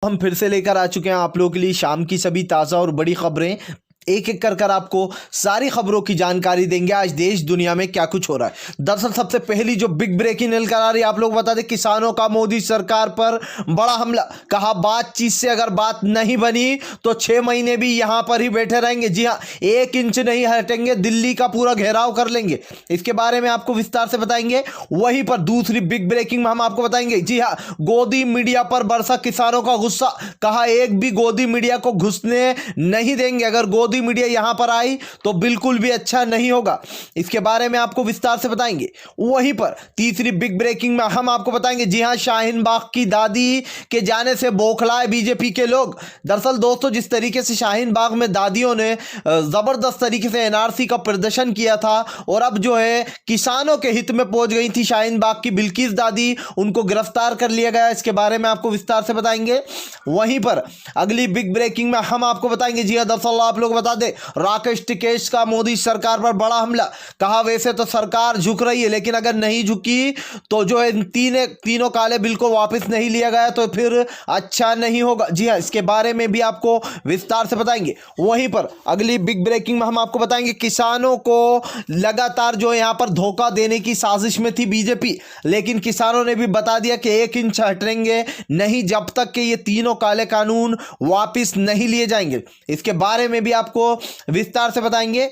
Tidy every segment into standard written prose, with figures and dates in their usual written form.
हम फिर से लेकर आ चुके हैं आप लोगों के लिए शाम की सभी ताज़ा और बड़ी खबरें। एक एक कर आपको सारी खबरों की जानकारी देंगे आज देश दुनिया में क्या कुछ हो रहा है। दरअसल सबसे पहली जो बिग ब्रेकिंग निकल आ रही है आप लोग बता दें, किसानों का मोदी सरकार पर बड़ा हमला। कहा बातचीत से अगर बात नहीं बनी तो 6 महीने भी यहां पर ही बैठे रहेंगे। जी हां, 1 इंच नहीं हटेंगे, दिल्ली का पूरा घेराव कर लेंगे। इसके बारे में आपको विस्तार से बताएंगे। वहीं पर दूसरी बिग ब्रेकिंग में हम आपको बताएंगे, जी हां, गोदी मीडिया पर बरसा किसानों का गुस्सा। कहा एक भी गोदी मीडिया को घुसने नहीं देंगे, अगर गोदी मीडिया यहां पर आई तो बिल्कुल भी अच्छा नहीं होगा। इसके बारे में आपको विस्तार से बताएंगे। वहीं पर तीसरी बिग ब्रेकिंग में हम आपको बताएंगे, जी हां, शाहीन बाग की दादी के जाने से बौखलाए बीजेपी के लोग। दरअसल दोस्तों, जिस तरीके से शाहीन बाग में दादियों ने जबरदस्त तरीके से एनआरसी का प्रदर्शन किया था और अब जो है किसानों के हित में पहुंच गई थी शाहीन बाग की बिल्किस दादी, उनको गिरफ्तार कर लिया गया। इसके बारे में आपको विस्तार से बताएंगे। वहीं पर अगली बिग ब्रेकिंग में हम आपको बताएंगे, जी हां, दरअसल आप लोग बता दे, राकेश टिकेश का मोदी सरकार पर बड़ा हमला। कहा वैसे तो सरकार झुक रही है, लेकिन अगर नहीं झुकी तो जो है तीनों काले बिल को वापस नहीं लिया गया तो फिर अच्छा नहीं होगा। जी हां, इसके बारे में भी आपको विस्तार से बताएंगे। वहीं पर अगली बिग ब्रेकिंग में हम आपको बताएंगे, किसानों को लगातार जो यहां पर धोखा देने की साजिश में थी बीजेपी, लेकिन किसानों ने भी बता दिया कि 1 इंच हटेंगे नहीं जब तक कि ये तीनों काले कानून वापस नहीं लिए जाएंगे। इसके बारे में भी आपको विस्तार से बताएंगे।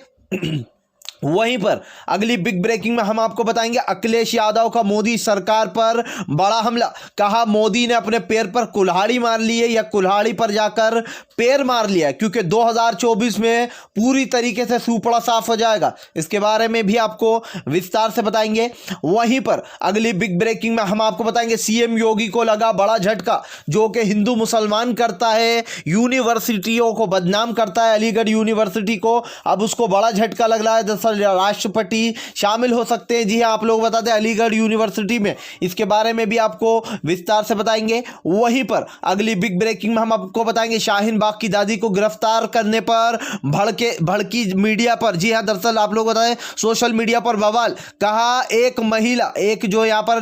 वहीं पर अगली बिग ब्रेकिंग में हम आपको बताएंगे, अखिलेश यादव का मोदी सरकार पर बड़ा हमला। कहा मोदी ने अपने पैर पर कुल्हाड़ी मार ली है या कुल्हाड़ी पर जाकर पैर मार लिया, क्योंकि 2024 में पूरी तरीके से सूपड़ा साफ हो जाएगा। इसके बारे में भी आपको विस्तार से बताएंगे। वहीं पर अगली बिग ब्रेकिंग में हम आपको बताएंगे, सीएम योगी को लगा बड़ा झटका, जो कि हिंदू मुसलमान करता है, यूनिवर्सिटियों को बदनाम करता है, अलीगढ़ यूनिवर्सिटी को, अब उसको बड़ा झटका लग रहा है। राष्ट्रपति शामिल हो सकते हैं। जी हां, आप लोग बता दें अलीगढ़ यूनिवर्सिटी में। इसके बारे में भी आपको विस्तार से बताएंगे। वहीं पर अगली बिग ब्रेकिंग में हम आपको बताएंगे, शाहीन बाग की दादी को गिरफ्तार करने पर भड़की मीडिया पर। जी हां, दरअसल आप लोग बताएं सोशल मीडिया पर बवाल। कहा एक महिला, एक जो यहां पर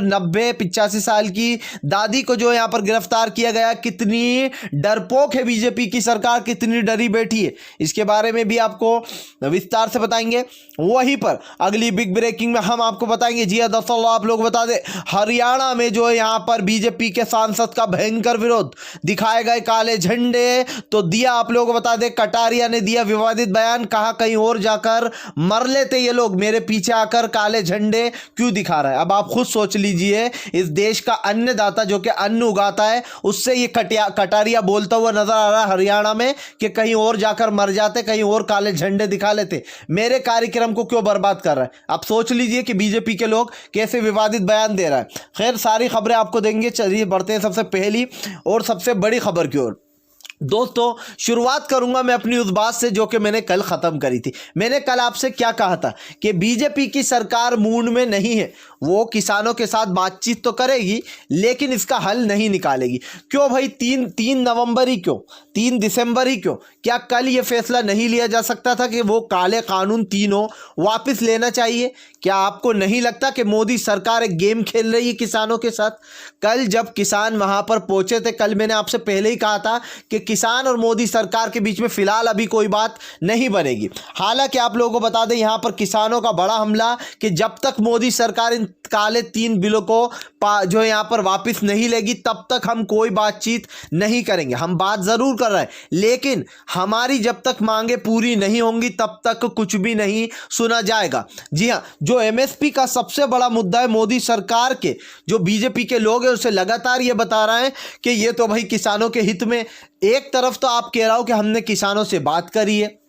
85 साल की दादी को जो यहां पर गिरफ्तार किया गया। कितनी डरपोक है बीजेपी की सरकार, कितनी डरी बैठी है, इसके बारे में भी आपको विस्तार से बताएंगे। वहीं पर अगली बिग ब्रेकिंग में हम आपको बताएंगे, जी दरअसल आप लोग बता दें, हरियाणा में जो है यहां पर बीजेपी के सांसद का भयंकर विरोध, दिखाए गए काले झंडे तो दिया। आप लोग बता दें कटारिया ने दिया विवादित बयान। कहा कहीं और जाकर मर लेते ये लोग, मेरे पीछे आकर काले झंडे क्यों दिखा रहा है। अब आप खुद सोच लीजिए, इस देश का अन्नदाता जो कि अन्न उगाता है, उससे ये कटारिया बोलता हुआ नजर आ रहा है हरियाणा में कि कहीं और जाकर मर जाते, कहीं और काले झंडे दिखा लेते, मेरे कार्यक्रम को क्यों बर्बाद कर रहा है। आप सोच लीजिए कि बीजेपी के लोग कैसे विवादित बयान दे रहा है। खैर सारी खबरें आपको देंगे। चलिए बढ़ते हैं सबसे पहली और सबसे बड़ी खबर की ओर। दोस्तों शुरुआत करूंगा मैं अपनी उस बात से जो कि मैंने कल खत्म करी थी। मैंने कल आपसे क्या कहा था कि बीजेपी की सरकार मूड में नहीं है, वो किसानों के साथ बातचीत तो करेगी लेकिन इसका हल नहीं निकालेगी। क्यों भाई, 3 नवंबर ही क्यों, 3 दिसंबर ही क्यों? क्या कल ये फैसला नहीं लिया जा सकता था कि वो काले कानून तीनों वापस लेना चाहिए? क्या आपको नहीं लगता कि मोदी सरकार एक गेम खेल रही है किसानों के साथ? कल जब किसान वहां पर पहुंचे थे, कल मैंने आपसे पहले ही कहा था कि किसान और मोदी सरकार के बीच में फिलहाल अभी कोई बात नहीं बनेगी। हालांकि आप लोगों को बता दें, यहां पर किसानों का बड़ा हमला कि जब तक मोदी सरकार इन काले 3 बिलों को जो यहां पर वापस नहीं लेगी तब तक हम कोई बातचीत नहीं करेंगे। हम बात जरूर कर रहे हैं, लेकिन हमारी जब तक मांगे पूरी नहीं होंगी तब तक कुछ भी नहीं सुना जाएगा। जी हां, जो एमएसपी का सबसे बड़ा मुद्दा है, मोदी सरकार के जो बीजेपी के लोग हैं उसे लगातार ये बता रहे हैं कि ये तो भाई किसानों के हित में। एक तरफ तो आप कह रहा हो कि हमने किसानों से बात करी है,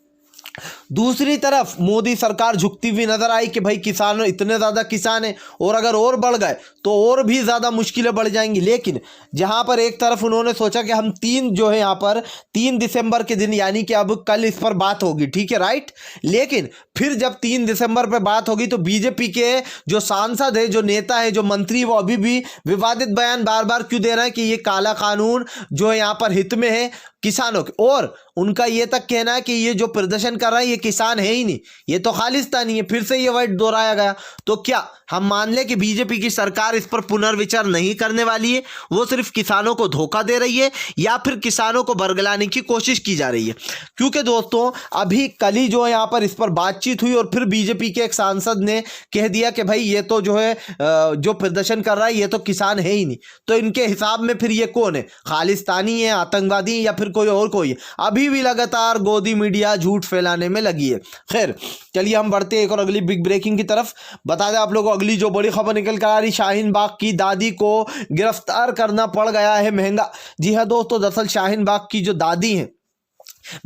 दूसरी तरफ मोदी सरकार झुकती हुई नजर आई कि भाई किसान, इतने ज्यादा किसान हैं और अगर और बढ़ गए तो और भी ज्यादा मुश्किलें बढ़ जाएंगी। लेकिन जहां पर एक तरफ उन्होंने सोचा कि हम 3 जो है यहां पर 3 दिसंबर के दिन, यानी कि अब कल इस पर बात होगी, ठीक है, राइट। लेकिन फिर जब 3 दिसंबर पर बात होगी तो बीजेपी के जो सांसद है, जो नेता है, जो मंत्री, वो अभी भी विवादित बयान बार बार क्यों दे रहे हैं कि ये काला कानून जो है यहां पर हित में है किसानों के। और उनका यह तक कहना है कि ये जो प्रदर्शन प्रदर्शन कर रहा है ये किसान है ही नहीं, ये तो खालिस्तानी है। फिर से ये वर्ड दोहराया गया। तो क्या हम मान लें कि बीजेपी की सरकार इस पर पुनर्विचार नहीं करने वाली है, वो सिर्फ किसानों को धोखा दे रही है, या फिर किसानों को बरगलाने की कोशिश की जा रही है? क्योंकि दोस्तों अभी कल ही जो है यहाँ पर इस पर बातचीत हुई और फिर बीजेपी के एक सांसद ने कह दिया कि भाई ये तो जो है जो प्रदर्शन कर रहा है ये तो किसान है ही नहीं। तो इनके हिसाब में फिर ये कौन है? खालिस्तानी है, आतंकवादी है, या फिर कोई और कोई है? अभी भी लगातार गोदी मीडिया झूठ फैलाने में लगी है। खैर चलिए हम बढ़ते हैं एक और अगली बिग ब्रेकिंग की तरफ। बता दें आप लोगों को अगली जो बड़ी खबर निकल कर आ रही, शाहीन बाग की दादी को गिरफ्तार करना पड़ गया है महंगा। जी हाँ दोस्तों, दरअसल शाहीन बाग की जो दादी हैं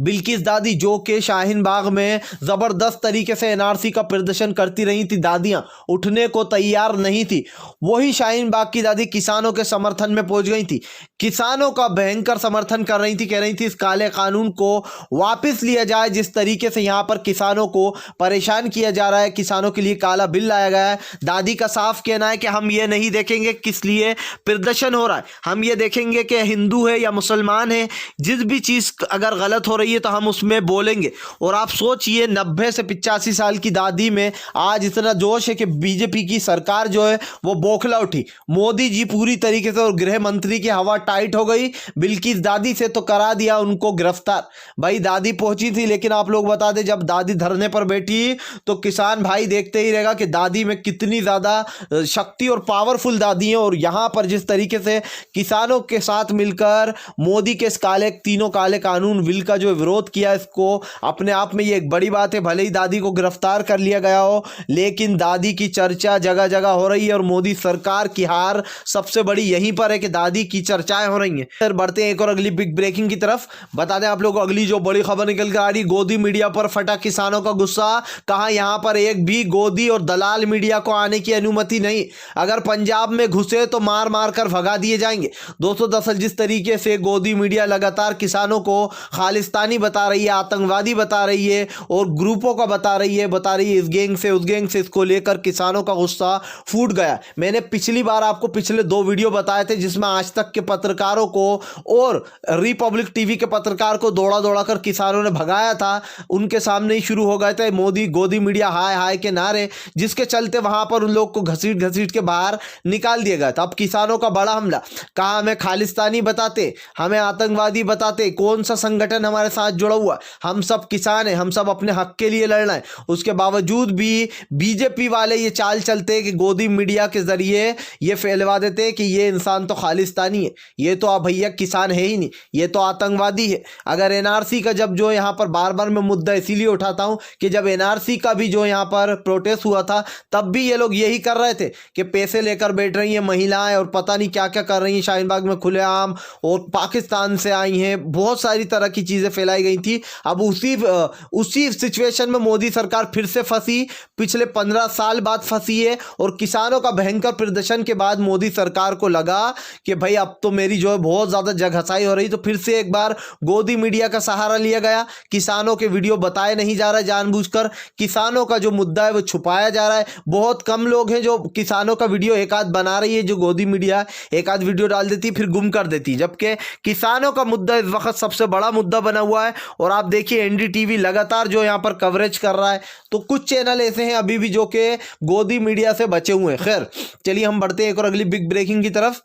बिल्किस दादी, जो कि शाहीन बाग में ज़बरदस्त तरीके से एनआरसी का प्रदर्शन करती रही थी, दादियां उठने को तैयार नहीं थी, वही शाहीन बाग की दादी किसानों के समर्थन में पहुंच गई थी, किसानों का भयंकर समर्थन कर रही थी, कह रही थी इस काले कानून को वापस लिया जाए। जिस तरीके से यहाँ पर किसानों को परेशान किया जा रहा है, किसानों के लिए काला बिल लाया गया है, दादी का साफ कहना है कि हम ये नहीं देखेंगे किस लिए प्रदर्शन हो रहा है, हम ये देखेंगे कि हिंदू है या मुसलमान है, जिस भी चीज़ अगर गलत हो रही है तो हम उसमें बोलेंगे। और आप सोचिए 90 से 85 साल की दादी में आज इतना जोश है कि बीजेपी की सरकार जो है वो बौखला उठी। मोदी जी पूरी तरीके से और गृह मंत्री की हवा टाइट हो गई, बिल्किस दादी से तो करा दिया उनको गिरफ्तार। भाई दादी पहुंची थी, लेकिन आप लोग बता दें जब दादी धरने पर बैठी तो किसान भाई देखते ही रहेगा कि दादी में कितनी ज़्यादा शक्ति और पावरफुल दादी है। और यहाँ पर जिस तरीके से किसानों के साथ मिलकर मोदी के इस तीनों काले कानून बिल का जो विरोध किया, इसको अपने आप में ये एक बड़ी बात है। भले ही दादी को गिरफ्तार कर लिया गया हो, लेकिन दादी की चर्चा जगह जगह हो रही है और मोदी सरकार की हार सबसे बड़ी यहीं पर है कि दादी की चर्चाएं हो रही हैं। फिर बढ़ते हैं एक और अगली बिग ब्रेकिंग की तरफ। बता दें आप लोगों को अगली जो बड़ी खबर निकल कर आ रही, गोदी मीडिया पर फटा किसानों का गुस्सा। कहा यहां पर एक भी गोदी और दलाल मीडिया को आने की अनुमति नहीं, अगर पंजाब में घुसे तो मार मार कर भगा दिए जाएंगे। दोस्तों दरअसल जिस तरीके से गोदी मीडिया लगातार किसानों को खालिस्तानी बता रही है, आतंकवादी बता रही है और ग्रुपों का बता रही है इस गैंग से उस गैंग से, इसको लेकर किसानों का गुस्सा फूट गया। मैंने पिछली बार आपको पिछले 2 वीडियो बताए थे जिसमें आज तक के पत्रकारों को और रिपब्लिक टीवी के पत्रकार को दौड़ा दौड़ा कर किसानों ने भगाया था। उनके सामने ही शुरू हो गए थे मोदी गोदी मीडिया हाय हाय के नारे, जिसके चलते वहां पर उन लोग को घसीट घसीट के बाहर निकाल दिया गया था। अब किसानों का बड़ा हमला, कहा हमें खालिस्तानी बताते, हमें आतंकवादी बताते, कौन सा संगठन हमारे साथ जुड़ा हुआ, हम सब किसान हैं, हम सब अपने हक के लिए लड़ना है। उसके बावजूद भी बीजेपी वाले ये चाल चलते हैं कि गोदी मीडिया के जरिए ये फैलवा देते हैं कि ये इंसान तो खालिस्तानी है, ये तो आप भैया किसान है ही नहीं, ये तो आतंकवादी है। अगर एनआरसी का जब जो यहाँ पर बार बार मैं मुद्दा इसीलिए उठाता हूँ कि जब एनआरसी का भी जो यहाँ पर प्रोटेस्ट हुआ था तब भी ये लोग यही कर रहे थे कि पैसे लेकर बैठ रही हैं महिलाएं और पता नहीं क्या क्या कर रही हैं शाहीन बाग में खुलेआम, और पाकिस्तान से आई हैं, बहुत सारी तरह की चीज़ें फैलाई गई थी। अब उसी सिचुएशन में मोदी सरकार फिर से फंसी, पिछले 15 साल बाद फंसी है। और किसानों का भयंकर प्रदर्शन के बाद मोदी सरकार को लगा कि भाई अब तो मेरी जो है बहुत ज़्यादा जगहसाई हो रही, तो फिर से एक बार गोदी मीडिया का सहारा लिया गया। किसानों के वीडियो बताए नहीं जा रहा, जानबूझकर किसानों का जो मुद्दा है वो छुपाया जा रहा है। बहुत कम लोग हैं जो किसानों का वीडियो एक आध बना रही है, जो गोदी मीडिया एक आध वीडियो डाल देती फिर गुम कर देती, जबकि किसानों का मुद्दा इस वक्त सबसे बड़ा मुद्दा बना हुआ है। और आप देखिए एनडीटीवी लगातार जो यहाँ पर कवरेज कर रहा है, तो कुछ चैनल ऐसे हैं अभी भी जो कि गोदी मीडिया से बचे हुए हैं। खैर चलिए हम बढ़ते हैं एक और अगली बिग ब्रेकिंग की तरफ।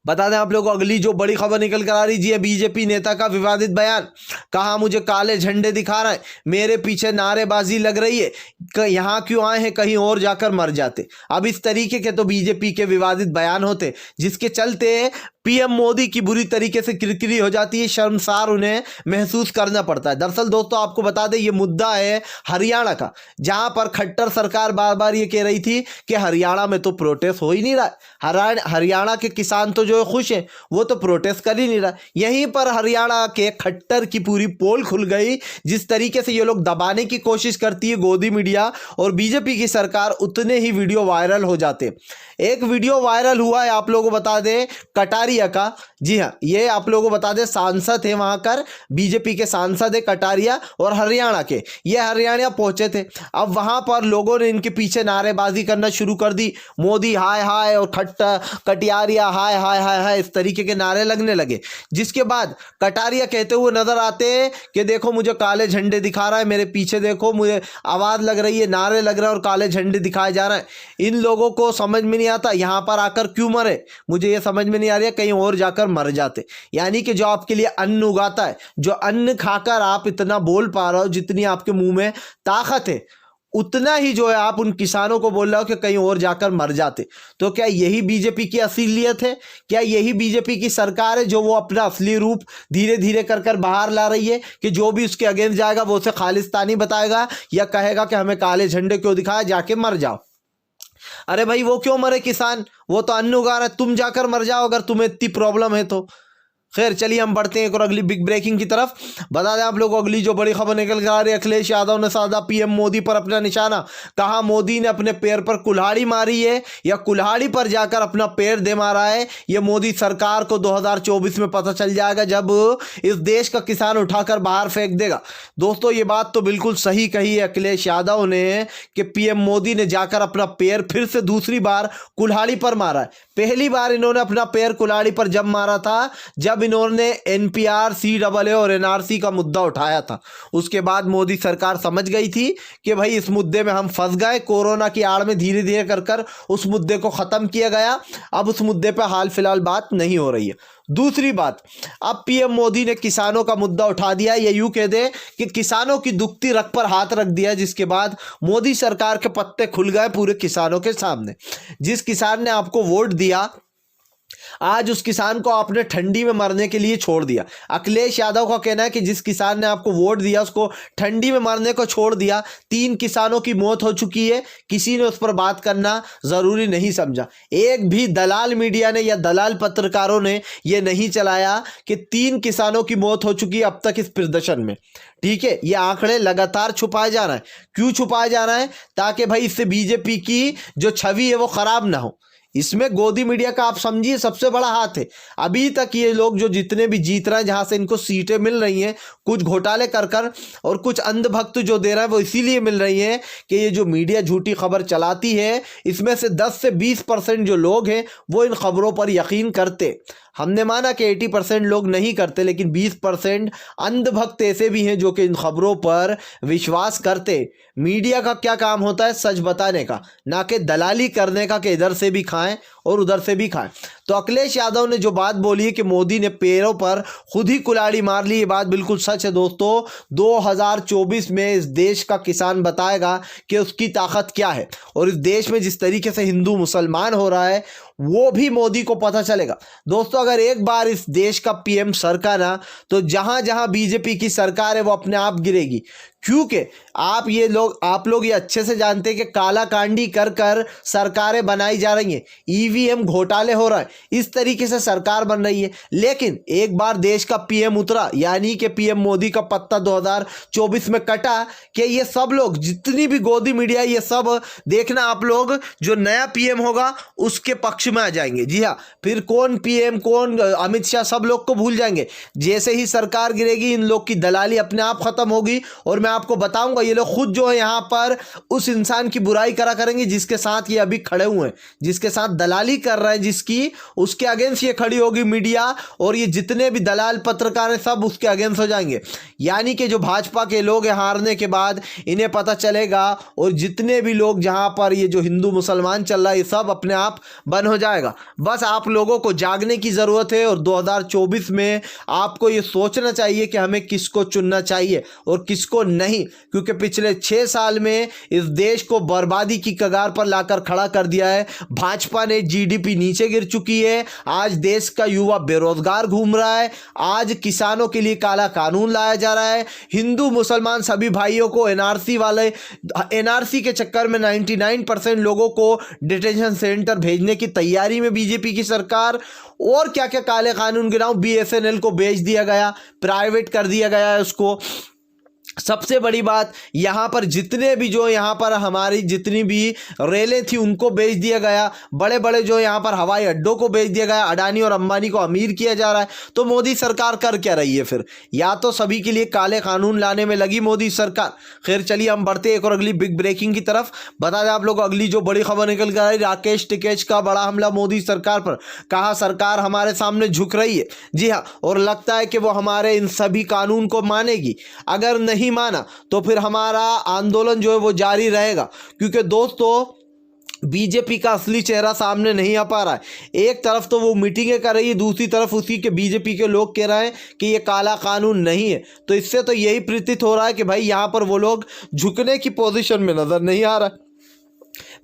बता दें आप लोगों को अगली जो बड़ी खबर निकल कर आ रही है, बीजेपी नेता का विवादित बयान। कहा मुझे काले झंडे दिखा रहे हैं, मेरे पीछे नारेबाजी लग रही है, यहाँ क्यों आए हैं, कहीं और जाकर मर जाते। अब इस तरीके के तो बीजेपी के विवादित बयान होते जिसके चलते पीएम मोदी की बुरी तरीके से किरकिरी हो जाती है, शर्मसार उन्हें महसूस करना पड़ता है। दरअसल दोस्तों आपको बता दें ये मुद्दा है हरियाणा का, जहां पर खट्टर सरकार बार बार ये कह रही थी कि हरियाणा में तो प्रोटेस्ट हो ही नहीं रहा, हरियाणा के किसान तो जो खुश हैं वो तो प्रोटेस्ट कर ही नहीं रहा। यहीं पर हरियाणा के खट्टर की पूरी पोल खुल गई। जिस तरीके से ये लोग दबाने की कोशिश करती है गोदी मीडिया और बीजेपी की सरकार, उतने ही वीडियो वायरल हो जाते। एक वीडियो वायरल हुआ है आप लोगों को बता दें, कटारी कटारिया का, जी हाँ, ये आप लोगों को बता दें सांसद है वहां कर, बीजेपी के सांसद है कटारिया और हरियाणा के, ये हरियाणा पहुंचे थे। अब वहां पर लोगों ने इनके पीछे नारेबाजी करना शुरू कर दी, मोदी हाय हाय और कटियारिया हाय हाय हाय हाय, इस तरीके के नारे लगने लगे। जिसके बाद कटारिया कहते हुए नजर आते हैं कि देखो मुझे काले झंडे दिखा रहा है, मेरे पीछे देखो, मुझे आवाज लग रही है, नारे लग रहा है और काले झंडे दिखाए जा रहे हैं। इन लोगों को समझ में नहीं आता यहां पर आकर क्यों मरे, मुझे ये समझ में नहीं आ रही है, कहीं और जाकर मर जाते। यानी कि जो आपके लिए अन्न उगाता है, जो अन्न खाकर आप इतना बोल पा रहे हो, जितनी आपके मुंह में ताकत है, उतना ही जो है आप उन किसानों को बोल रहे हो कि कहीं और जाकर मर जाते। तो क्या यही बीजेपी की असलियत है? क्या यही बीजेपी की सरकार है जो वो अपना असली रूप धीरे धीरे कर कर बाहर ला रही है कि जो भी उसके अगेंस्ट जाएगा वो उसे खालिस्तानी बताएगा या कहेगा कि हमें काले झंडे क्यों दिखाया, जाके मर जाओ। अरे भाई वो क्यों मरे किसान, वो तो अन्न उगा रहा है, तुम जाकर मर जाओ अगर तुम्हें इतनी प्रॉब्लम है तो। खैर चलिए हम बढ़ते हैं एक और अगली बिग ब्रेकिंग की तरफ। बता दें आप लोगों को अगली जो बड़ी खबर निकल कर आ रही है, अखिलेश यादव ने साधा पीएम मोदी पर अपना निशाना, कहा मोदी ने अपने पैर पर कुल्हाड़ी मारी है या कुल्हाड़ी पर जाकर अपना पैर दे मारा है, यह मोदी सरकार को 2024 में पता चल जाएगा जब इस देश का किसान उठाकर बाहर फेंक देगा। दोस्तों ये बात तो बिल्कुल सही कही है अखिलेश यादव ने कि पीएम मोदी ने जाकर अपना पैर फिर से दूसरी बार कुल्हाड़ी पर मारा है। पहली बार इन्होंने अपना पैर कुल्हाड़ी पर जब मारा था जब इन्होंने एनपीआर, सीएए और एनआरसी का मुद्दा उठाया था। उसके बाद मोदी सरकार समझ गई थी कि भाई इस मुद्दे में हम फंस गए। कोरोना की आड़ में धीरे धीरे कर कर उस मुद्दे को खत्म किया गया। अब उस मुद्दे पर हाल फिलहाल बात नहीं हो रही है। दूसरी बात, अब पीएम मोदी ने किसानों का मुद्दा उठा दिया, या यूं कह दे कि किसानों की दुखती रग पर हाथ रख दिया, जिसके बाद मोदी सरकार के पत्ते खुल गए पूरे किसानों के सामने। जिस किसान ने आपको वोट दिया, आज उस किसान को आपने ठंडी में मरने के लिए छोड़ दिया। अखिलेश यादव का कहना है कि जिस किसान ने आपको वोट दिया उसको ठंडी में मरने को छोड़ दिया। 3 किसानों की मौत हो चुकी है, किसी ने उस पर बात करना जरूरी नहीं समझा। एक भी दलाल मीडिया ने या दलाल पत्रकारों ने यह नहीं चलाया कि 3 किसानों की मौत हो चुकी है अब तक इस प्रदर्शन में। ठीक है, ये आंकड़े लगातार छुपाए जा रहा है। क्यों छुपाए जा रहा है? ताकि भाई इससे बीजेपी की जो छवि है वो खराब ना हो। इसमें गोदी मीडिया का आप समझिए सबसे बड़ा हाथ है। अभी तक ये लोग जो जितने भी जीत रहे हैं, जहां से इनको सीटें मिल रही हैं, कुछ घोटाले कर कर और कुछ अंधभक्त जो दे रहे हैं वो इसीलिए मिल रही हैं कि ये जो मीडिया झूठी खबर चलाती है, इसमें से 10 से 20% जो लोग हैं वो इन खबरों पर यकीन करते। हमने माना कि 80% लोग नहीं करते, लेकिन 20% अंधभक्त ऐसे भी हैं जो कि इन खबरों पर विश्वास करते। मीडिया का क्या काम होता है? सच बताने का, ना कि दलाली करने का कि इधर से भी खाएं और उधर से भी खाएं। तो अखिलेश यादव ने जो बात बोली है कि मोदी ने पैरों पर खुद ही कुल्हाड़ी मार ली, ये बात बिल्कुल सच है दोस्तों। 2024 में इस देश का किसान बताएगा कि उसकी ताकत क्या है, और इस देश में जिस तरीके से हिंदू मुसलमान हो रहा है वो भी मोदी को पता चलेगा। दोस्तों अगर एक बार इस देश का पीएम सरकार ना, तो जहां जहां बीजेपी की सरकार है वो अपने आप गिरेगी। क्योंकि आप लोग ये अच्छे से जानते हैं कि काला कांडी कर कर सरकारें बनाई जा रही हैं, ईवीएम घोटाले हो रहा है, इस तरीके से सरकार बन रही है। लेकिन एक बार देश का पीएम उतरा, यानी कि पीएम मोदी का पत्ता 2024 में कटा कि ये सब लोग, जितनी भी गोदी मीडिया, ये सब देखना आप लोग, जो नया पीएम होगा उसके पक्ष में आ जाएंगे। जी हाँ, फिर कौन पीएम, कौन अमित शाह, सब लोग को भूल जाएंगे। जैसे ही सरकार गिरेगी इन लोग की दलाली अपने आप खत्म होगी। और मैं आपको बताऊंगा ये लोग खुद जो है यहाँ पर उस इंसान की बुराई करा करेंगे जिसके साथ ये अभी खड़े हुए हैं, जिसके साथ दलाली कर रहे हैं, जिसकी, उसके अगेंस्ट ये खड़ी होगी मीडिया, और ये जितने भी दलाल पत्रकार हैं सब उसके अगेंस्ट हो जाएंगे। यानी कि जो भाजपा के लोग हैं हारने के बाद इन्हें पता चलेगा, और जितने भी लोग जहां पर ये जो हिंदू मुसलमान चल रहा है ये सब अपने आप बंद हो जाएगा। बस आप लोगों को जागने की जरूरत है, और 2024 में आपको ये सोचना चाहिए कि हमें किसको चुनना चाहिए और किसको नहीं। क्योंकि पिछले 6 साल में इस देश को बर्बादी की कगार पर लाकर खड़ा कर दिया है भाजपा ने। जीडीपी नीचे गिर चुकी है, आज देश का युवा बेरोजगार घूम रहा है, आज किसानों के लिए काला कानून लाया जा रहा है, हिंदू मुसलमान सभी भाइयों को एनआरसी के चक्कर में 99% लोगों को डिटेंशन सेंटर भेजने की तैयारी में बीजेपी की सरकार। और क्या क्या काले कानून गिनाऊं, बीएसएनएल को बेच दिया गया, प्राइवेट कर दिया गया है उसको। सबसे बड़ी बात, यहाँ पर जितने भी जो यहाँ पर हमारी जितनी भी रेलें थी उनको बेच दिया गया, बड़े बड़े जो यहाँ पर हवाई अड्डों को बेच दिया गया, अडानी और अंबानी को अमीर किया जा रहा है। तो मोदी सरकार कर क्या रही है फिर? या तो सभी के लिए काले कानून लाने में लगी मोदी सरकार। खैर चलिए हम बढ़ते एक और अगली बिग ब्रेकिंग की तरफ। बता दें आप लोग अगली जो बड़ी खबर निकल कर आई, राकेश टिकैत का बड़ा हमला मोदी सरकार पर। कहा सरकार हमारे सामने झुक रही है। जी हाँ, और लगता है कि वो हमारे इन सभी कानून को मानेगी। अगर नहीं माना तो फिर हमारा आंदोलन जो है वो जारी रहेगा, क्योंकि दोस्तों बीजेपी का असली चेहरा सामने नहीं आ पा रहा है। एक तरफ तो वो मीटिंगें कर रही है, दूसरी तरफ उसी के बीजेपी के लोग कह रहे हैं कि ये काला कानून नहीं है। तो इससे तो यही प्रतीत हो रहा है कि भाई यहाँ पर वो लोग झुकने की पोजीशन में नजर नहीं आ रहा।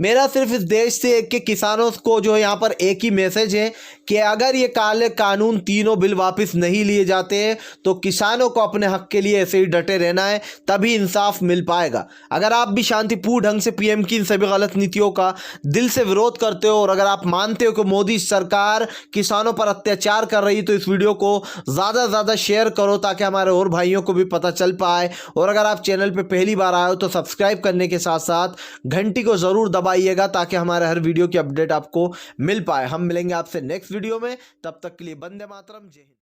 मेरा सिर्फ इस देश से के किसानों को जो यहाँ पर एक ही मैसेज है कि अगर ये काले कानून तीनों बिल वापस नहीं लिए जाते हैं तो किसानों को अपने हक के लिए ऐसे ही डटे रहना है, तभी इंसाफ मिल पाएगा। अगर आप भी शांतिपूर्ण ढंग से पीएम की इन सभी गलत नीतियों का दिल से विरोध करते हो और अगर आप मानते हो कि मोदी सरकार किसानों पर अत्याचार कर रही है तो इस वीडियो को ज़्यादा से ज़्यादा शेयर करो ताकि हमारे और भाइयों को भी पता चल पाए। और अगर आप चैनल पर पहली बार आए हो तो सब्सक्राइब करने के साथ साथ घंटी को ज़रूर दबाइएगा ताकि हमारे हर वीडियो की अपडेट आपको मिल पाए। हम मिलेंगे आपसे नेक्स्ट वीडियो में, तब तक के लिए वंदे मातरम, जय हिंद।